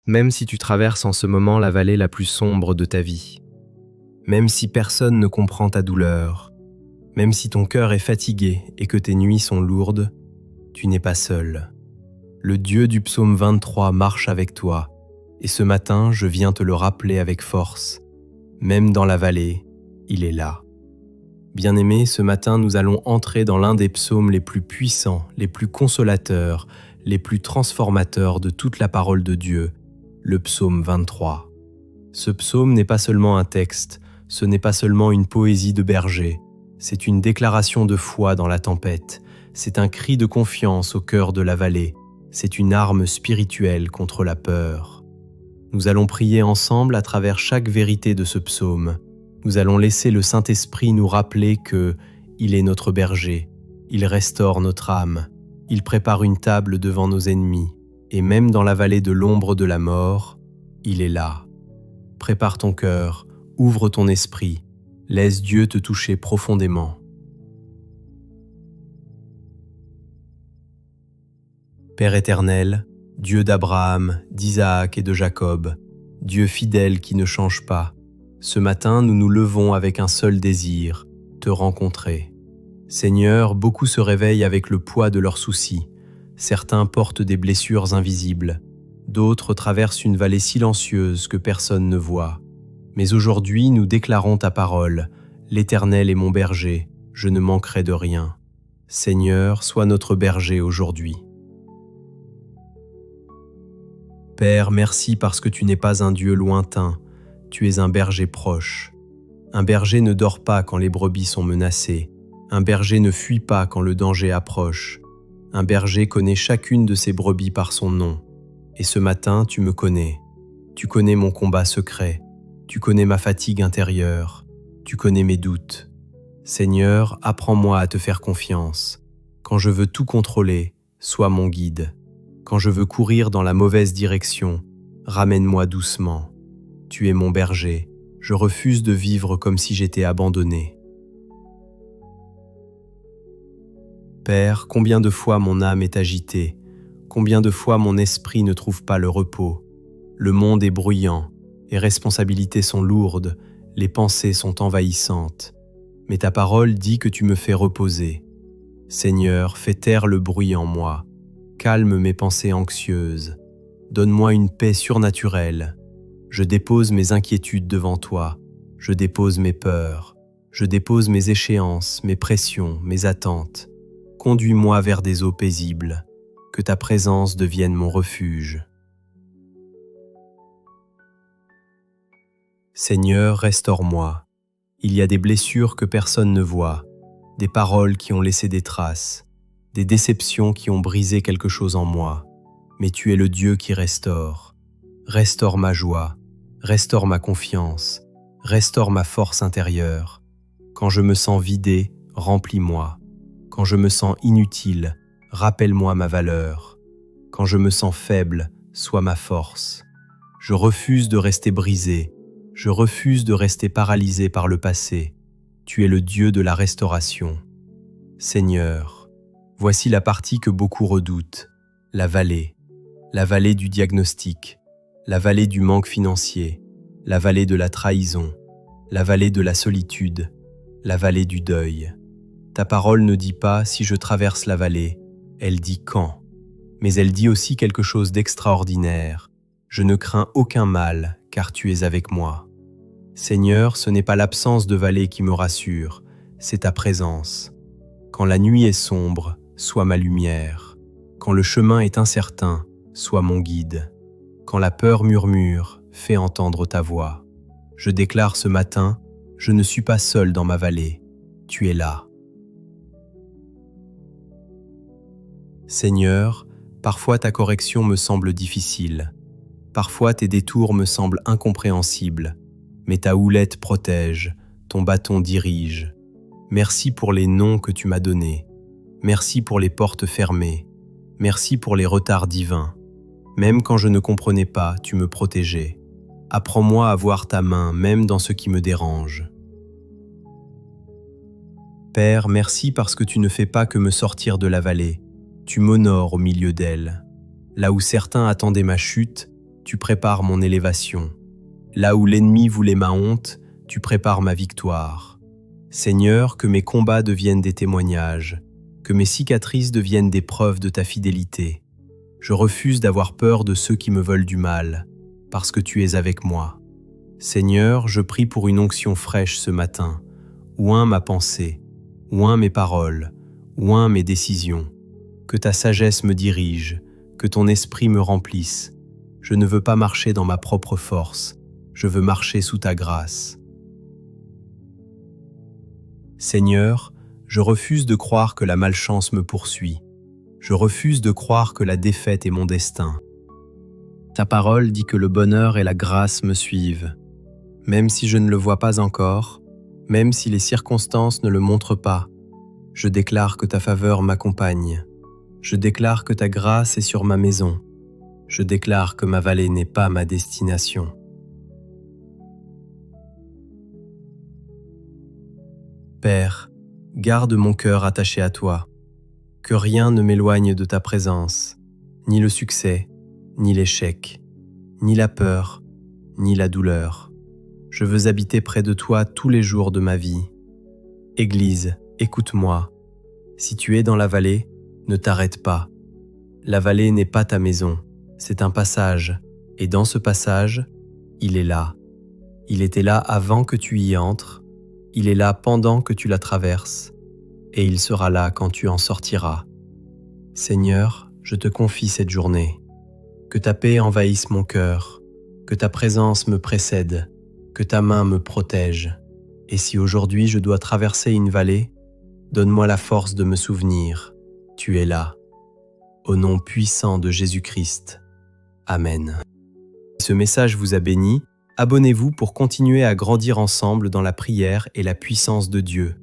Même si tu traverses en ce moment la vallée la plus sombre de ta vie, même si personne ne comprend ta douleur, même si ton cœur est fatigué et que tes nuits sont lourdes, tu n'es pas seul. Le Dieu du psaume 23 marche avec toi, et ce matin, je viens te le rappeler avec force. Même dans la vallée, il est là. Bien-aimé, ce matin, nous allons entrer dans l'un des psaumes les plus puissants, les plus consolateurs, les plus transformateurs de toute la parole de Dieu, le psaume 23. Ce psaume n'est pas seulement un texte, ce n'est pas seulement une poésie de berger, c'est une déclaration de foi dans la tempête, c'est un cri de confiance au cœur de la vallée, c'est une arme spirituelle contre la peur. Nous allons prier ensemble à travers chaque vérité de ce psaume. Nous allons laisser le Saint-Esprit nous rappeler que il est notre berger, il restaure notre âme, il prépare une table devant nos ennemis, et même dans la vallée de l'ombre de la mort, il est là. Prépare ton cœur, ouvre ton esprit, laisse Dieu te toucher profondément. Père éternel, Dieu d'Abraham, d'Isaac et de Jacob, Dieu fidèle qui ne change pas, ce matin nous nous levons avec un seul désir, te rencontrer. Seigneur, beaucoup se réveillent avec le poids de leurs soucis, certains portent des blessures invisibles, d'autres traversent une vallée silencieuse que personne ne voit. Mais aujourd'hui nous déclarons ta parole, l'Éternel est mon berger, je ne manquerai de rien. Seigneur, sois notre berger aujourd'hui. Père, merci parce que tu n'es pas un Dieu lointain, tu es un berger proche. Un berger ne dort pas quand les brebis sont menacées, un berger ne fuit pas quand le danger approche. Un berger connaît chacune de ses brebis par son nom. Et ce matin, tu me connais. Tu connais mon combat secret, tu connais ma fatigue intérieure, tu connais mes doutes. Seigneur, apprends-moi à te faire confiance. Quand je veux tout contrôler, sois mon guide. Quand je veux courir dans la mauvaise direction, ramène-moi doucement. Tu es mon berger, je refuse de vivre comme si j'étais abandonné. Père, combien de fois mon âme est agitée, combien de fois mon esprit ne trouve pas le repos. Le monde est bruyant, les responsabilités sont lourdes, les pensées sont envahissantes. Mais ta parole dit que tu me fais reposer. Seigneur, fais taire le bruit en moi, calme mes pensées anxieuses, donne-moi une paix surnaturelle. Je dépose mes inquiétudes devant toi, je dépose mes peurs, je dépose mes échéances, mes pressions, mes attentes. Conduis-moi vers des eaux paisibles, que ta présence devienne mon refuge. Seigneur, restaure-moi. Il y a des blessures que personne ne voit, des paroles qui ont laissé des traces, des déceptions qui ont brisé quelque chose en moi. Mais tu es le Dieu qui restaure. Restaure ma joie, restaure ma confiance, restaure ma force intérieure. Quand je me sens vidé, remplis-moi. Quand je me sens inutile, rappelle-moi ma valeur. Quand je me sens faible, sois ma force. Je refuse de rester brisé, je refuse de rester paralysé par le passé. Tu es le Dieu de la restauration. Seigneur, voici la partie que beaucoup redoutent, la vallée du diagnostic, la vallée du manque financier, la vallée de la trahison, la vallée de la solitude, la vallée du deuil. Ta parole ne dit pas « si je traverse la vallée », elle dit « quand ». Mais elle dit aussi quelque chose d'extraordinaire. Je ne crains aucun mal, car tu es avec moi. Seigneur, ce n'est pas l'absence de vallée qui me rassure, c'est ta présence. Quand la nuit est sombre, sois ma lumière. Quand le chemin est incertain, sois mon guide. Quand la peur murmure, fais entendre ta voix. Je déclare ce matin, je ne suis pas seul dans ma vallée, tu es là. Seigneur, parfois ta correction me semble difficile. Parfois tes détours me semblent incompréhensibles. Mais ta houlette protège, ton bâton dirige. Merci pour les noms que tu m'as donnés. Merci pour les portes fermées. Merci pour les retards divins. Même quand je ne comprenais pas, tu me protégeais. Apprends-moi à voir ta main, même dans ce qui me dérange. Père, merci parce que tu ne fais pas que me sortir de la vallée. Tu m'honores au milieu d'elle. Là où certains attendaient ma chute, tu prépares mon élévation. Là où l'ennemi voulait ma honte, tu prépares ma victoire. Seigneur, que mes combats deviennent des témoignages, que mes cicatrices deviennent des preuves de ta fidélité. Je refuse d'avoir peur de ceux qui me veulent du mal, parce que tu es avec moi. Seigneur, je prie pour une onction fraîche ce matin. Oint ma pensée, oint mes paroles, oint mes décisions. Que ta sagesse me dirige, que ton esprit me remplisse. Je ne veux pas marcher dans ma propre force, je veux marcher sous ta grâce. Seigneur, je refuse de croire que la malchance me poursuit. Je refuse de croire que la défaite est mon destin. Ta parole dit que le bonheur et la grâce me suivent. Même si je ne le vois pas encore, même si les circonstances ne le montrent pas, je déclare que ta faveur m'accompagne. Je déclare que ta grâce est sur ma maison. Je déclare que ma vallée n'est pas ma destination. Père, garde mon cœur attaché à toi. Que rien ne m'éloigne de ta présence, ni le succès, ni l'échec, ni la peur, ni la douleur. Je veux habiter près de toi tous les jours de ma vie. Église, écoute-moi. Si tu es dans la vallée, ne t'arrête pas. La vallée n'est pas ta maison, c'est un passage, et dans ce passage, il est là. Il était là avant que tu y entres, il est là pendant que tu la traverses, et il sera là quand tu en sortiras. Seigneur, je te confie cette journée. Que ta paix envahisse mon cœur, que ta présence me précède, que ta main me protège. Et si aujourd'hui je dois traverser une vallée, donne-moi la force de me souvenir. Tu es là. Au nom puissant de Jésus-Christ. Amen. Si ce message vous a béni, abonnez-vous pour continuer à grandir ensemble dans la prière et la puissance de Dieu.